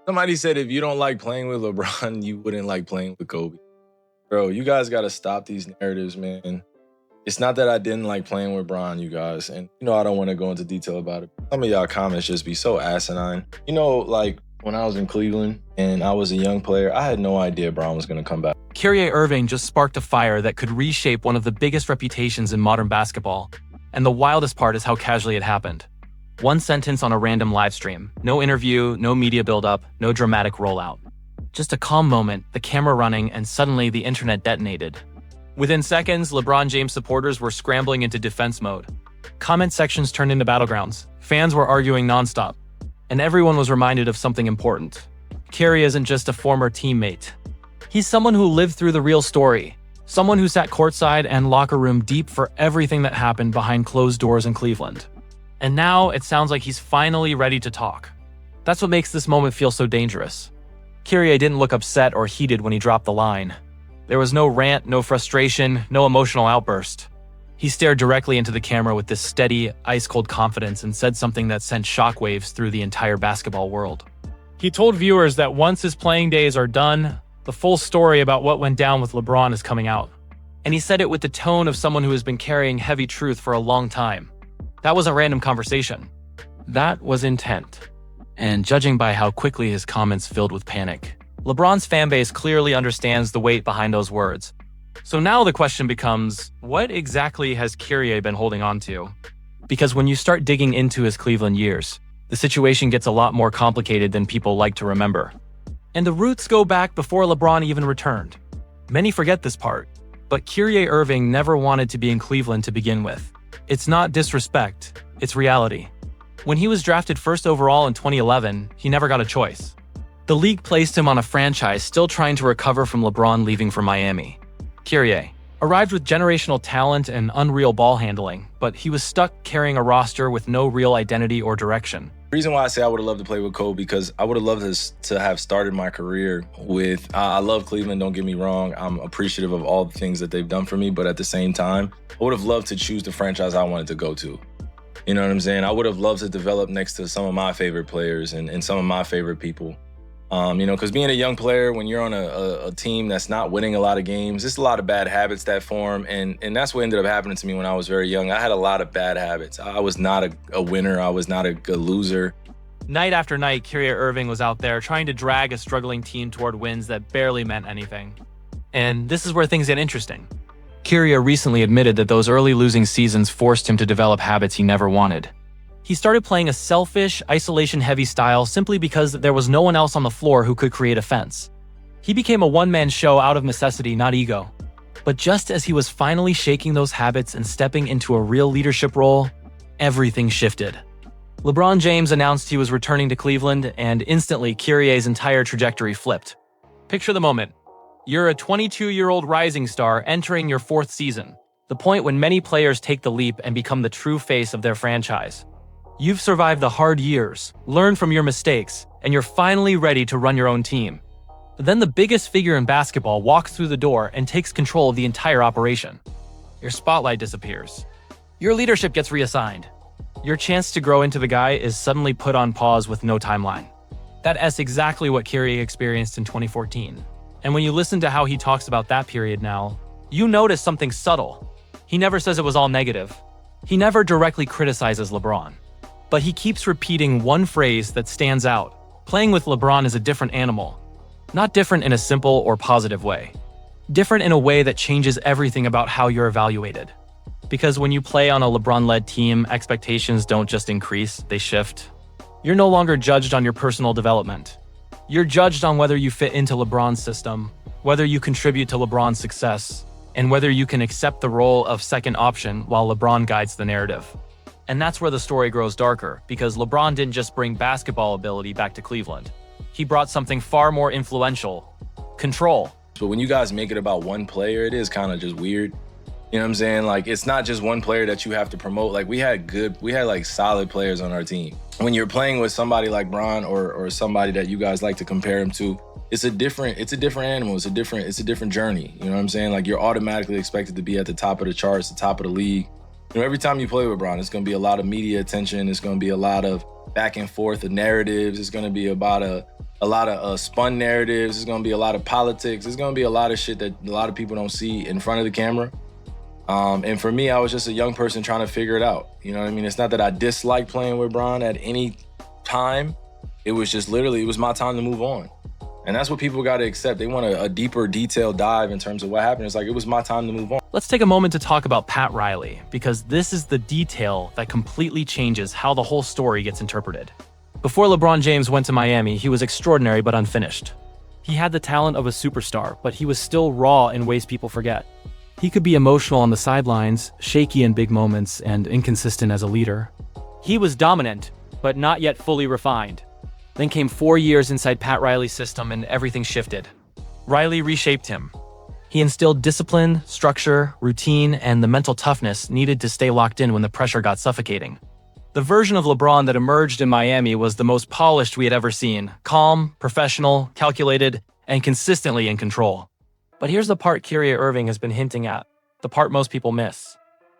Somebody said if you don't like playing with LeBron, you wouldn't like playing with Kobe. Bro, you guys got to stop these narratives, man. It's not that I didn't like playing with Bron, you guys. And, I don't want to go into detail about it. Some of y'all comments just be so asinine. Like when I was in Cleveland and I was a young player, I had no idea Bron was going to come back. Kyrie Irving just sparked a fire that could reshape one of the biggest reputations in modern basketball. And the wildest part is how casually it happened. One sentence on a random live stream. No interview, no media buildup, no dramatic rollout. Just a calm moment, the camera running, and suddenly the internet detonated. Within seconds, LeBron James supporters were scrambling into defense mode. Comment sections turned into battlegrounds. Fans were arguing nonstop. And everyone was reminded of something important. Kyrie isn't just a former teammate. He's someone who lived through the real story. Someone who sat courtside and locker room deep for everything that happened behind closed doors in Cleveland. And now it sounds like he's finally ready to talk. That's what makes this moment feel so dangerous. Kyrie didn't look upset or heated when he dropped the line. There was no rant, no frustration, no emotional outburst. He stared directly into the camera with this steady, ice-cold confidence and said something that sent shockwaves through the entire basketball world. He told viewers that once his playing days are done, the full story about what went down with LeBron is coming out. And he said it with the tone of someone who has been carrying heavy truth for a long time. That wasn't random conversation. That was intent. And judging by how quickly his comments filled with panic, LeBron's fanbase clearly understands the weight behind those words. So now the question becomes, what exactly has Kyrie been holding on to? Because when you start digging into his Cleveland years, the situation gets a lot more complicated than people like to remember. And the roots go back before LeBron even returned. Many forget this part, but Kyrie Irving never wanted to be in Cleveland to begin with. It's not disrespect, it's reality. When he was drafted first overall in 2011, he never got a choice. The league placed him on a franchise still trying to recover from LeBron leaving for Miami. Kyrie arrived with generational talent and unreal ball handling, but he was stuck carrying a roster with no real identity or direction. The reason why I say I would have loved to play with Kobe, because I would have loved to have started my career with, I love Cleveland, don't get me wrong. I'm appreciative of all the things that they've done for me, but at the same time, I would have loved to choose the franchise I wanted to go to. You know what I'm saying? I would have loved to develop next to some of my favorite players and some of my favorite people. Because being a young player, when you're on a team that's not winning a lot of games, there's a lot of bad habits that form. And that's what ended up happening to me when I was very young. I had a lot of bad habits. I was not a winner. I was not a good loser. Night after night, Kyrie Irving was out there trying to drag a struggling team toward wins that barely meant anything. And this is where things get interesting. Kyrie recently admitted that those early losing seasons forced him to develop habits he never wanted. He started playing a selfish, isolation-heavy style simply because there was no one else on the floor who could create offense. He became a one-man show out of necessity, not ego. But just as he was finally shaking those habits and stepping into a real leadership role, everything shifted. LeBron James announced he was returning to Cleveland, and instantly Kyrie's entire trajectory flipped. Picture the moment. You're a 22-year-old rising star entering your fourth season, the point when many players take the leap and become the true face of their franchise. You've survived the hard years, learned from your mistakes, and you're finally ready to run your own team. But then the biggest figure in basketball walks through the door and takes control of the entire operation. Your spotlight disappears. Your leadership gets reassigned. Your chance to grow into the guy is suddenly put on pause with no timeline. That's exactly what Kyrie experienced in 2014. And when you listen to how he talks about that period now, you notice something subtle. He never says it was all negative. He never directly criticizes LeBron. But he keeps repeating one phrase that stands out. Playing with LeBron is a different animal. Not different in a simple or positive way. Different in a way that changes everything about how you're evaluated. Because when you play on a LeBron-led team, expectations don't just increase, they shift. You're no longer judged on your personal development. You're judged on whether you fit into LeBron's system, whether you contribute to LeBron's success, and whether you can accept the role of second option while LeBron guides the narrative. And that's where the story grows darker, because LeBron didn't just bring basketball ability back to Cleveland. He brought something far more influential: control. But when you guys make it about one player, it is kind of just weird. You know what I'm saying? Like, it's not just one player that you have to promote. Like, we had like solid players on our team. When you're playing with somebody like Bron or somebody that you guys like to compare him to, it's a different animal. It's a different journey. You know what I'm saying? Like, you're automatically expected to be at the top of the charts, the top of the league. Every time you play with Bron, it's going to be a lot of media attention. It's going to be a lot of back and forth of narratives. It's going to be about a lot of spun narratives. There's going to be a lot of politics. There's going to be a lot of shit that a lot of people don't see in front of the camera. And for me, I was just a young person trying to figure it out. You know what I mean? It's not that I disliked playing with Bron at any time. It was just literally, it was my time to move on. And that's what people got to accept. They want a deeper, detailed dive in terms of what happened. It's like, it was my time to move on. Let's take a moment to talk about Pat Riley, because this is the detail that completely changes how the whole story gets interpreted. Before LeBron James went to Miami, he was extraordinary but unfinished. He had the talent of a superstar, but he was still raw in ways people forget. He could be emotional on the sidelines, shaky in big moments, and inconsistent as a leader. He was dominant, but not yet fully refined. Then came 4 years inside Pat Riley's system and everything shifted. Riley reshaped him. He instilled discipline, structure, routine, and the mental toughness needed to stay locked in when the pressure got suffocating. The version of LeBron that emerged in Miami was the most polished we had ever seen: calm, professional, calculated, and consistently in control. But here's the part Kyrie Irving has been hinting at, the part most people miss.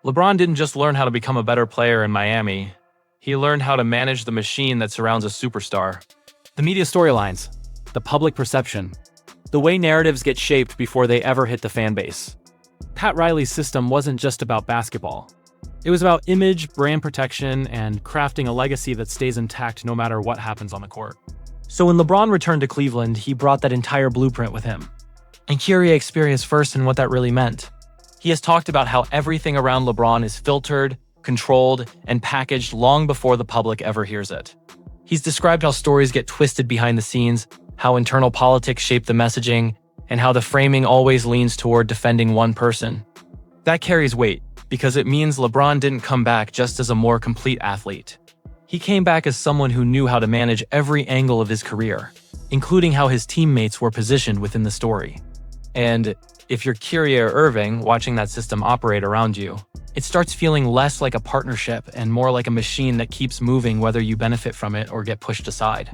LeBron didn't just learn how to become a better player in Miami. He learned how to manage the machine that surrounds a superstar. The media storylines, the public perception, the way narratives get shaped before they ever hit the fan base. Pat Riley's system wasn't just about basketball. It was about image, brand protection, and crafting a legacy that stays intact no matter what happens on the court. So when LeBron returned to Cleveland, he brought that entire blueprint with him. And Kyrie experienced firsthand what that really meant. He has talked about how everything around LeBron is filtered, controlled, and packaged long before the public ever hears it. He's described how stories get twisted behind the scenes, how internal politics shape the messaging, and how the framing always leans toward defending one person. That carries weight, because it means LeBron didn't come back just as a more complete athlete. He came back as someone who knew how to manage every angle of his career, including how his teammates were positioned within the story. And if you're Kyrie Irving watching that system operate around you, it starts feeling less like a partnership and more like a machine that keeps moving whether you benefit from it or get pushed aside.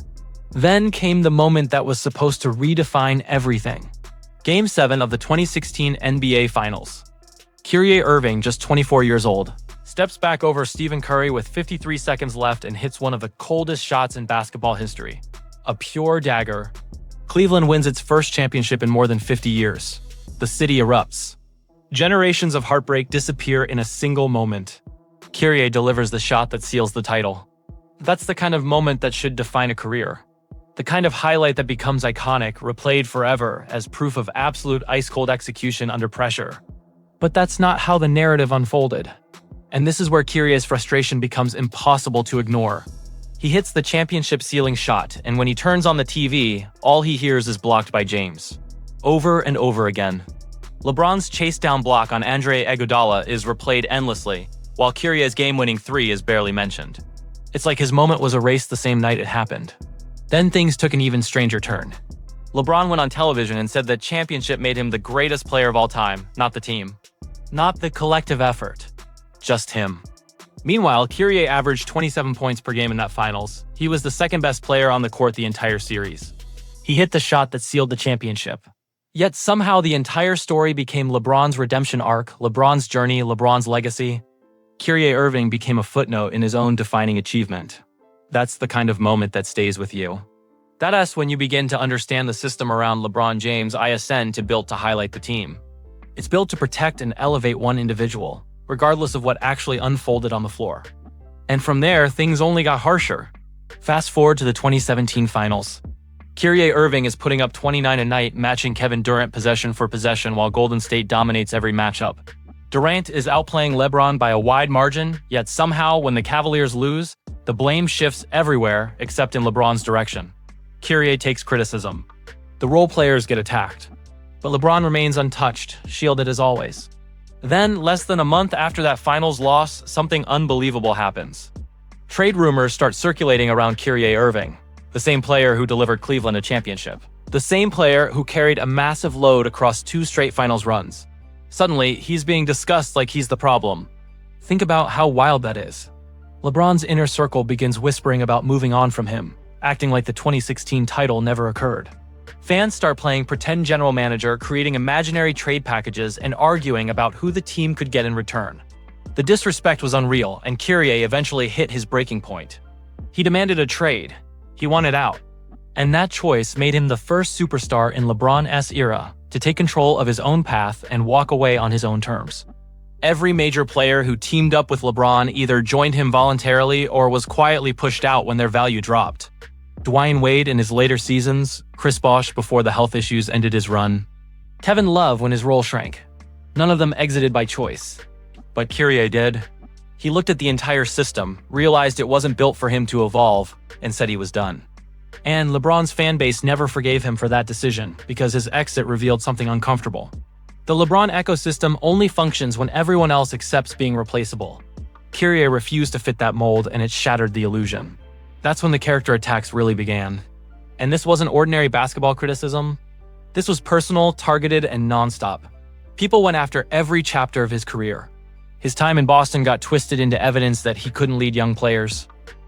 Then came the moment that was supposed to redefine everything. Game 7 of the 2016 NBA Finals. Kyrie Irving, just 24 years old, steps back over Stephen Curry with 53 seconds left and hits one of the coldest shots in basketball history. A pure dagger. Cleveland wins its first championship in more than 50 years. The city erupts. Generations of heartbreak disappear in a single moment. Kyrie delivers the shot that seals the title. That's the kind of moment that should define a career. The kind of highlight that becomes iconic, replayed forever as proof of absolute ice-cold execution under pressure. But that's not how the narrative unfolded. And this is where Kyrie's frustration becomes impossible to ignore. He hits the championship-sealing shot, and when he turns on the TV, all he hears is blocked by James. Over and over again. LeBron's chase-down block on Andre Iguodala is replayed endlessly, while Kyrie's game-winning three is barely mentioned. It's like his moment was erased the same night it happened. Then things took an even stranger turn. LeBron went on television and said that championship made him the greatest player of all time, not the team. Not the collective effort. Just him. Meanwhile, Kyrie averaged 27 points per game in that finals. He was the second-best player on the court the entire series. He hit the shot that sealed the championship. Yet somehow the entire story became LeBron's redemption arc, LeBron's journey, LeBron's legacy. Kyrie Irving became a footnote in his own defining achievement. That's the kind of moment that stays with you. That's when you begin to understand the system around LeBron James' ISN to built to highlight the team. It's built to protect and elevate one individual, regardless of what actually unfolded on the floor. And from there, things only got harsher. Fast forward to the 2017 finals. Kyrie Irving is putting up 29 a night, matching Kevin Durant possession for possession while Golden State dominates every matchup. Durant is outplaying LeBron by a wide margin, yet somehow when the Cavaliers lose, the blame shifts everywhere except in LeBron's direction. Kyrie takes criticism. The role players get attacked. But LeBron remains untouched, shielded as always. Then, less than a month after that finals loss, something unbelievable happens. Trade rumors start circulating around Kyrie Irving, the same player who delivered Cleveland a championship. The same player who carried a massive load across 2 straight finals runs. Suddenly, he's being discussed like he's the problem. Think about how wild that is. LeBron's inner circle begins whispering about moving on from him, acting like the 2016 title never occurred. Fans start playing pretend general manager, creating imaginary trade packages and arguing about who the team could get in return. The disrespect was unreal, and Kyrie eventually hit his breaking point. He demanded a trade. He wanted out. And that choice made him the first superstar in LeBron's era to take control of his own path and walk away on his own terms. Every major player who teamed up with LeBron either joined him voluntarily or was quietly pushed out when their value dropped. Dwyane Wade in his later seasons, Chris Bosh before the health issues ended his run, Kevin Love when his role shrank. None of them exited by choice. But Kyrie did. He looked at the entire system, realized it wasn't built for him to evolve, and said he was done. And LeBron's fan base never forgave him for that decision because his exit revealed something uncomfortable. The LeBron ecosystem only functions when everyone else accepts being replaceable. Kyrie refused to fit that mold, and it shattered the illusion. That's when the character attacks really began. And this wasn't ordinary basketball criticism. This was personal, targeted, and nonstop. People went after every chapter of his career. His time in Boston got twisted into evidence that he couldn't lead young players.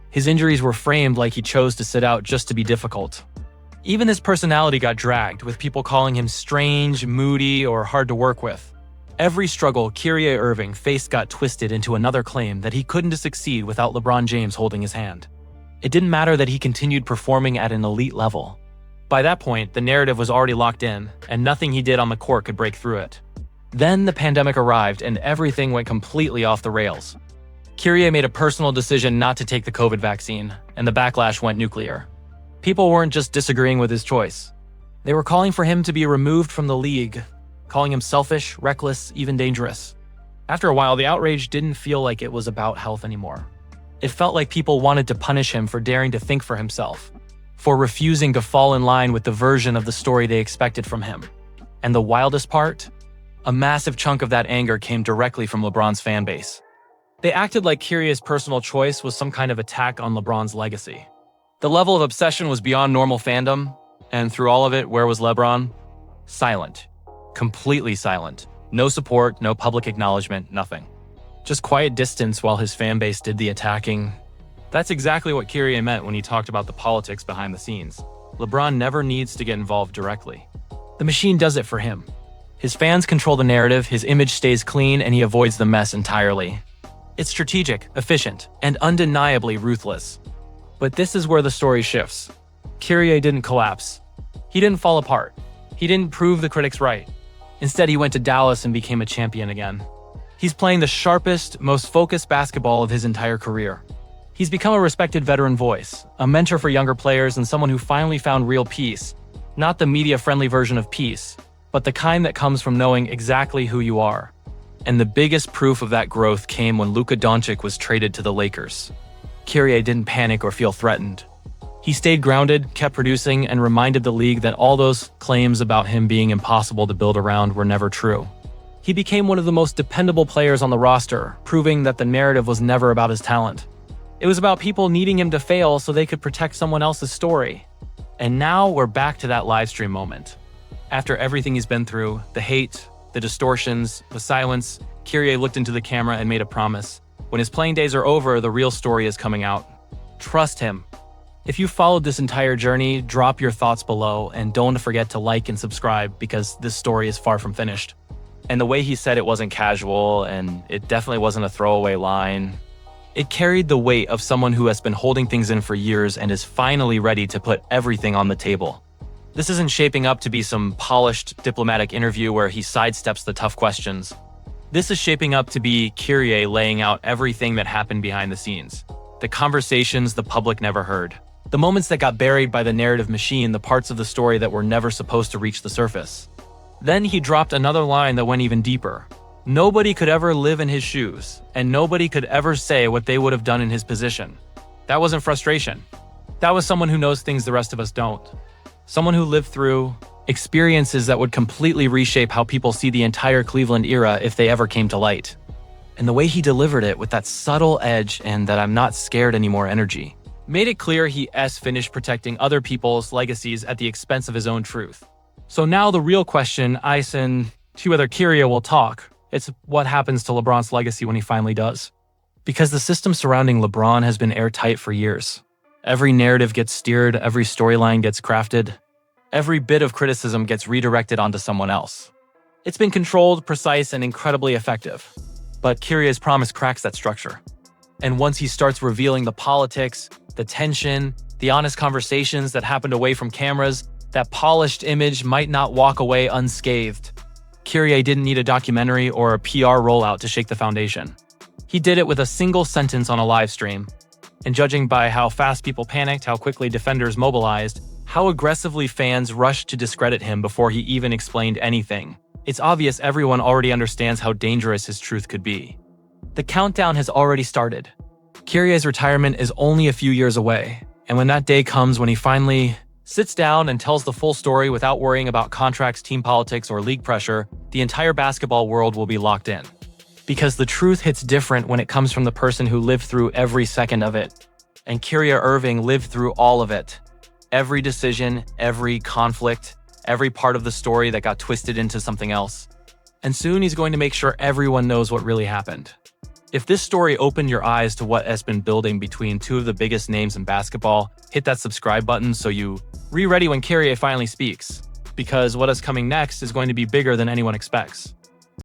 His injuries were framed like he chose to sit out just to be difficult. Even his personality got dragged, with people calling him strange, moody, or hard to work with. Every struggle Kyrie Irving faced got twisted into another claim that he couldn't succeed without LeBron James holding his hand. It didn't matter that he continued performing at an elite level. By that point, the narrative was already locked in, and nothing he did on the court could break through it. Then the pandemic arrived, and everything went completely off the rails. Kyrie made a personal decision not to take the COVID vaccine, and the backlash went nuclear. People weren't just disagreeing with his choice. They were calling for him to be removed from the league, calling him selfish, reckless, even dangerous. After a while, the outrage didn't feel like it was about health anymore. It felt like people wanted to punish him for daring to think for himself, for refusing to fall in line with the version of the story they expected from him. And the wildest part? A massive chunk of that anger came directly from LeBron's fan base. They acted like Kyrie's personal choice was some kind of attack on LeBron's legacy. The level of obsession was beyond normal fandom, and through all of it, where was LeBron? Silent. Completely silent. No support, no public acknowledgement, nothing. Just quiet distance while his fan base did the attacking. That's exactly what Kyrie meant when he talked about the politics behind the scenes. LeBron never needs to get involved directly. The machine does it for him. His fans control the narrative, his image stays clean, and he avoids the mess entirely. It's strategic, efficient, and undeniably ruthless. But this is where the story shifts. Kyrie didn't collapse. He didn't fall apart. He didn't prove the critics right. Instead, he went to Dallas and became a champion again. He's playing the sharpest, most focused basketball of his entire career. He's become a respected veteran voice, a mentor for younger players, and someone who finally found real peace. Not the media-friendly version of peace, but the kind that comes from knowing exactly who you are. And the biggest proof of that growth came when Luka Doncic was traded to the Lakers. Kyrie didn't panic or feel threatened. He stayed grounded, kept producing, and reminded the league that all those claims about him being impossible to build around were never true. He became one of the most dependable players on the roster, proving that the narrative was never about his talent. It was about people needing him to fail so they could protect someone else's story. And now we're back to that livestream moment. After everything he's been through, the hate, the distortions, the silence, Kyrie looked into the camera and made a promise. When his playing days are over, the real story is coming out. Trust him. If you followed this entire journey, drop your thoughts below and don't forget to like and subscribe because this story is far from finished. And the way he said it wasn't casual and it definitely wasn't a throwaway line. It carried the weight of someone who has been holding things in for years and is finally ready to put everything on the table. This isn't shaping up to be some polished diplomatic interview where he sidesteps the tough questions. This is shaping up to be Kyrie laying out everything that happened behind the scenes. The conversations the public never heard. The moments that got buried by the narrative machine, the parts of the story that were never supposed to reach the surface. Then he dropped another line that went even deeper. Nobody could ever live in his shoes, and nobody could ever say what they would have done in his position. That wasn't frustration. That was someone who knows things the rest of us don't. Someone who lived through experiences that would completely reshape how people see the entire Cleveland era if they ever came to light. And the way he delivered it with that subtle edge and that I'm not scared anymore energy made it clear he finished protecting other people's legacies at the expense of his own truth. So now the real question I send to whether Kyrie will talk, it's what happens to LeBron's legacy when he finally does. Because the system surrounding LeBron has been airtight for years. Every narrative gets steered, every storyline gets crafted, every bit of criticism gets redirected onto someone else. It's been controlled, precise, and incredibly effective. But Kyrie's promise cracks that structure. And once he starts revealing the politics, the tension, the honest conversations that happened away from cameras, that polished image might not walk away unscathed. Kyrie didn't need a documentary or a PR rollout to shake the foundation. He did it with a single sentence on a live stream. And judging by how fast people panicked, how quickly defenders mobilized, how aggressively fans rushed to discredit him before he even explained anything, it's obvious everyone already understands how dangerous his truth could be. The countdown has already started. Kyrie's retirement is only a few years away, and when that day comes, when he finally sits down and tells the full story without worrying about contracts, team politics, or league pressure, the entire basketball world will be locked in. Because the truth hits different when it comes from the person who lived through every second of it. And Kyrie Irving lived through all of it. Every decision, every conflict, every part of the story that got twisted into something else. And soon he's going to make sure everyone knows what really happened. If this story opened your eyes to what has been building between two of the biggest names in basketball, hit that subscribe button so you ready when Kyrie finally speaks. Because what is coming next is going to be bigger than anyone expects.